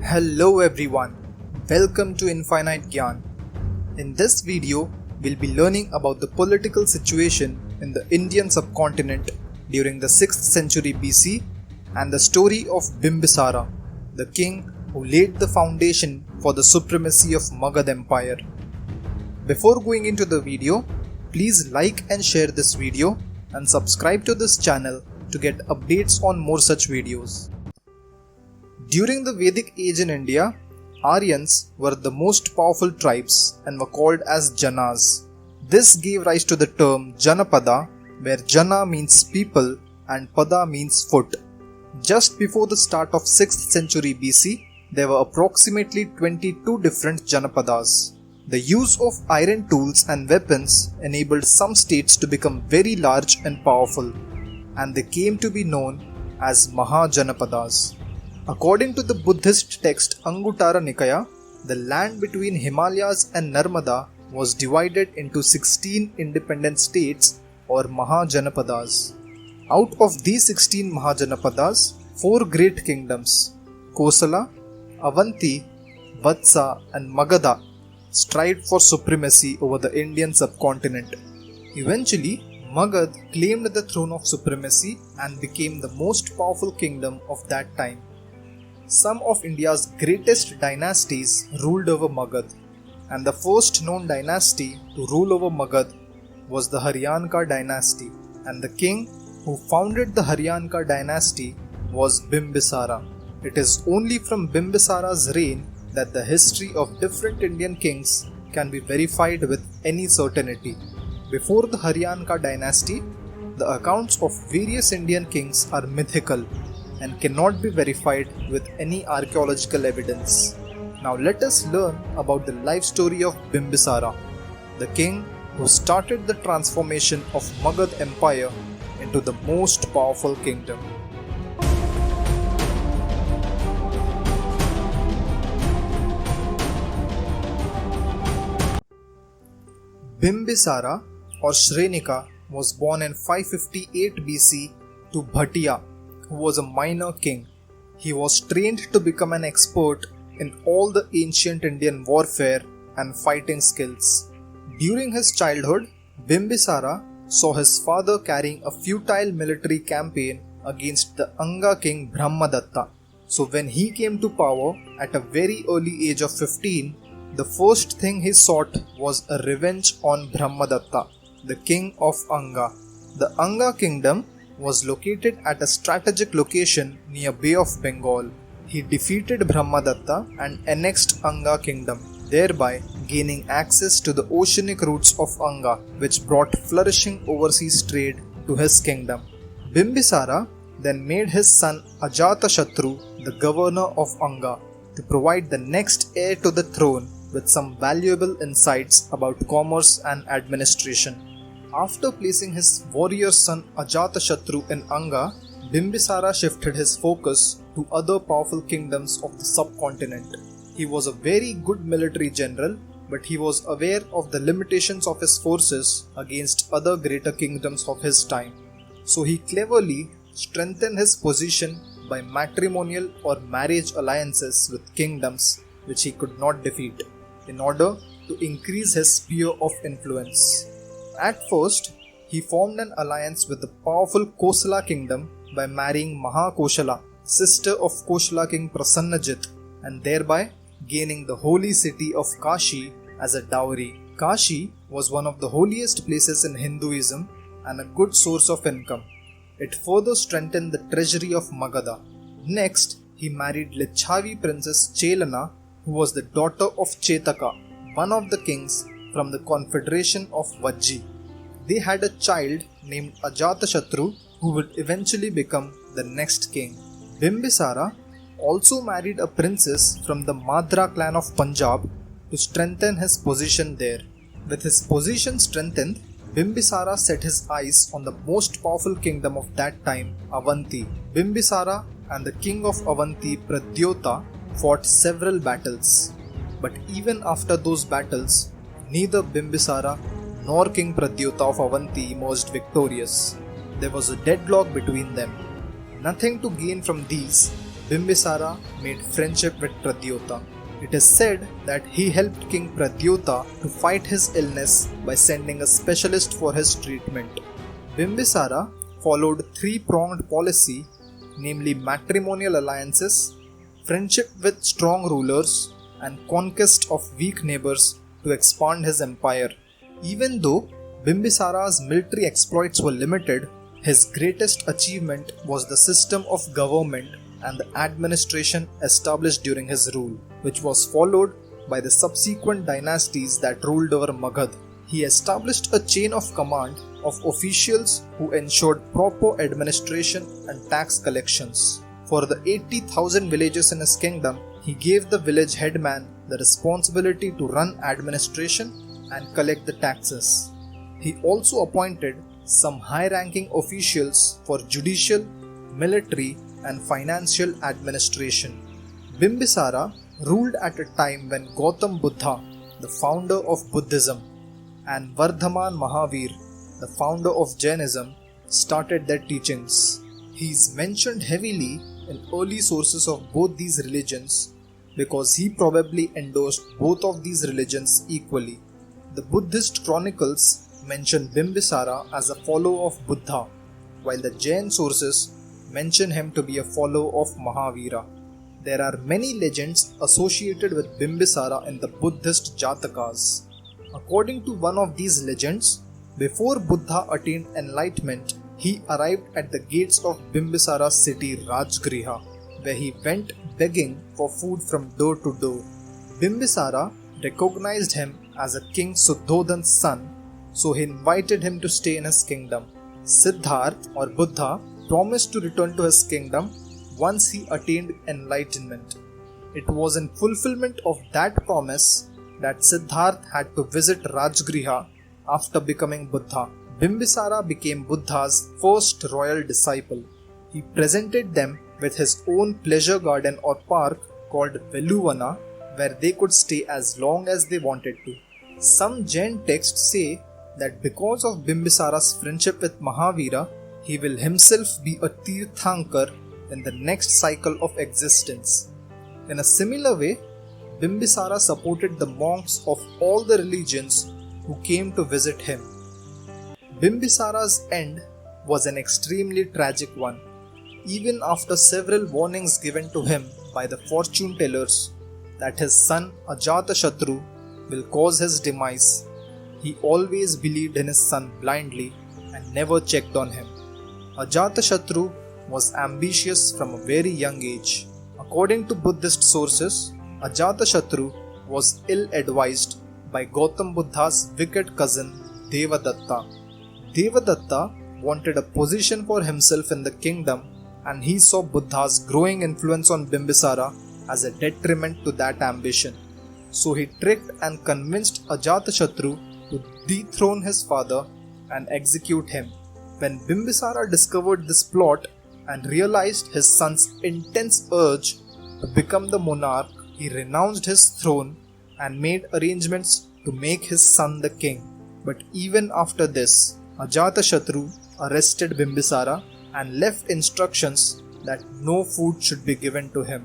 Hello everyone, welcome to Infinite Gyan. In this video, we'll be learning about the political situation in the Indian subcontinent during the 6th century BC and the story of Bimbisara, the king who laid the foundation for the supremacy of Magadha Empire. Before going into the video, please like and share this video and subscribe to this channel to get updates on more such videos. During the Vedic age in India, Aryans were the most powerful tribes and were called as Janas. This gave rise to the term Janapada, where Jana means people and Pada means foot. Just before the start of 6th century BC, there were approximately 22 different Janapadas. The use of iron tools and weapons enabled some states to become very large and powerful, and they came to be known as Mahajanapadas. According to the Buddhist text Anguttara Nikaya, the land between Himalayas and Narmada was divided into 16 independent states or Mahajanapadas. Out of these 16 Mahajanapadas, 4 great kingdoms, Kosala, Avanti, Vatsa and Magadha, strived for supremacy over the Indian subcontinent. Eventually, Magad claimed the throne of supremacy and became the most powerful kingdom of that time. Some of India's greatest dynasties ruled over Magad, and the first known dynasty to rule over Magad was the Haryanka dynasty, and the king who founded the Haryanka dynasty was Bimbisara. It is only from Bimbisara's reign that the history of different Indian kings can be verified with any certainty. Before the Haryanka dynasty, the accounts of various Indian kings are mythical and cannot be verified with any archaeological evidence. Now let us learn about the life story of Bimbisara, the king who started the transformation of Magadha Empire into the most powerful kingdom. Bimbisara or Shrenika was born in 558 BC to Bhattiya, who was a minor king. He was trained to become an expert in all the ancient Indian warfare and fighting skills. During his childhood, Bimbisara saw his father carrying a futile military campaign against the Anga king Brahmadatta. So when he came to power at a very early age of 15, the first thing he sought was a revenge on Brahmadatta, the king of Anga. The Anga kingdom was located at a strategic location near Bay of Bengal. He defeated Brahmadatta and annexed Anga kingdom, thereby gaining access to the oceanic routes of Anga, which brought flourishing overseas trade to his kingdom. Bimbisara then made his son Ajatashatru the governor of Anga to provide the next heir to the throne with some valuable insights about commerce and administration. After placing his warrior son Ajatashatru in Anga, Bimbisara shifted his focus to other powerful kingdoms of the subcontinent. He was a very good military general, but he was aware of the limitations of his forces against other greater kingdoms of his time. So he cleverly strengthened his position by matrimonial or marriage alliances with kingdoms which he could not defeat, in order to increase his sphere of influence. At first, he formed an alliance with the powerful Kosala kingdom by marrying Mahakoshala, sister of Kosala king Prasannajit, and thereby gaining the holy city of Kashi as a dowry. Kashi was one of the holiest places in Hinduism and a good source of income. It further strengthened the treasury of Magadha. Next, he married Lichavi princess Chelana, who was the daughter of Chetaka, one of the kings from the confederation of Vajji. They had a child named Ajatashatru, who would eventually become the next king. Bimbisara also married a princess from the Madra clan of Punjab to strengthen his position there. With his position strengthened, Bimbisara set his eyes on the most powerful kingdom of that time, Avanti. Bimbisara and the king of Avanti, Pradyota, fought several battles. But even after those battles, neither Bimbisara nor King Pradyota of Avanti emerged victorious. There was a deadlock between them. Nothing to gain from these, Bimbisara made friendship with Pradyota. It is said that he helped King Pradyota to fight his illness by sending a specialist for his treatment. Bimbisara followed three-pronged policy, namely matrimonial alliances, friendship with strong rulers, and conquest of weak neighbors to expand his empire. Even though Bimbisara's military exploits were limited, his greatest achievement was the system of government and the administration established during his rule, which was followed by the subsequent dynasties that ruled over Magadha. He established a chain of command of officials who ensured proper administration and tax collections. For the 80,000 villages in his kingdom, he gave the village headman the responsibility to run administration and collect the taxes. He also appointed some high-ranking officials for judicial, military, and financial administration. Bimbisara ruled at a time when Gautam Buddha, the founder of Buddhism, and Vardhaman Mahavir, the founder of Jainism, started their teachings. He is mentioned heavily in early sources of both these religions because he probably endorsed both of these religions equally. The Buddhist chronicles mention Bimbisara as a follower of Buddha, while the Jain sources mention him to be a follower of Mahavira. There are many legends associated with Bimbisara in the Buddhist Jatakas. According to one of these legends, before Buddha attained enlightenment, he arrived at the gates of Bimbisara's city Rajgriha, where he went begging for food from door to door. Bimbisara recognized him as a King Suddhodhan's son, so he invited him to stay in his kingdom. Siddhartha or Buddha promised to return to his kingdom once he attained enlightenment. It was in fulfillment of that promise that Siddhartha had to visit Rajgriha after becoming Buddha. Bimbisara became Buddha's first royal disciple. He presented them with his own pleasure garden or park called Veluvana, where they could stay as long as they wanted to. Some Jain texts say that because of Bimbisara's friendship with Mahavira, he will himself be a Tirthankar in the next cycle of existence. In a similar way, Bimbisara supported the monks of all the religions who came to visit him. Bimbisara's end was an extremely tragic one. Even after several warnings given to him by the fortune tellers that his son Ajatashatru will cause his demise, he always believed in his son blindly and never checked on him. Ajatashatru was ambitious from a very young age. According to Buddhist sources, Ajatashatru was ill-advised by Gautam Buddha's wicked cousin Devadatta. Devadatta wanted a position for himself in the kingdom, and he saw Buddha's growing influence on Bimbisara as a detriment to that ambition. So he tricked and convinced Ajatashatru to dethrone his father and execute him. When Bimbisara discovered this plot and realized his son's intense urge to become the monarch, he renounced his throne and made arrangements to make his son the king. But even after this, Ajatashatru arrested Bimbisara and left instructions that no food should be given to him.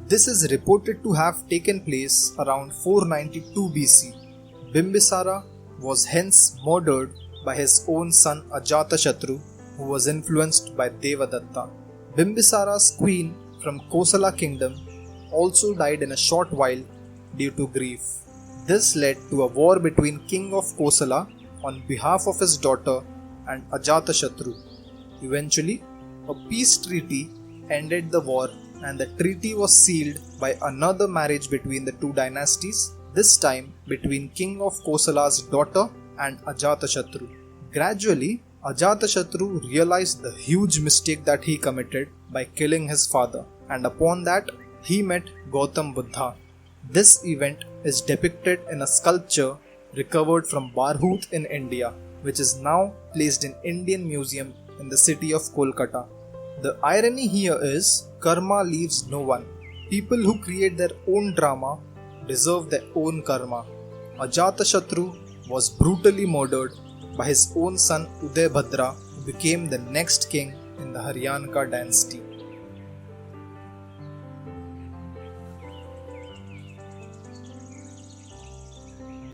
This is reported to have taken place around 492 BC. Bimbisara was hence murdered by his own son Ajatashatru, who was influenced by Devadatta. Bimbisara's queen from Kosala kingdom also died in a short while due to grief. This led to a war between King of Kosala on behalf of his daughter and Ajatashatru. Eventually, a peace treaty ended the war, and the treaty was sealed by another marriage between the two dynasties, this time between King of Kosala's daughter and Ajatashatru. Gradually, Ajatashatru realized the huge mistake that he committed by killing his father, and upon that, he met Gautam Buddha. This event is depicted in a sculpture recovered from Barhut in India, which is now placed in Indian Museum in the city of Kolkata. The irony here is, karma leaves no one. People who create their own drama deserve their own karma. Ajatashatru was brutally murdered by his own son Udayabhadra, who became the next king in the Haryanka dynasty.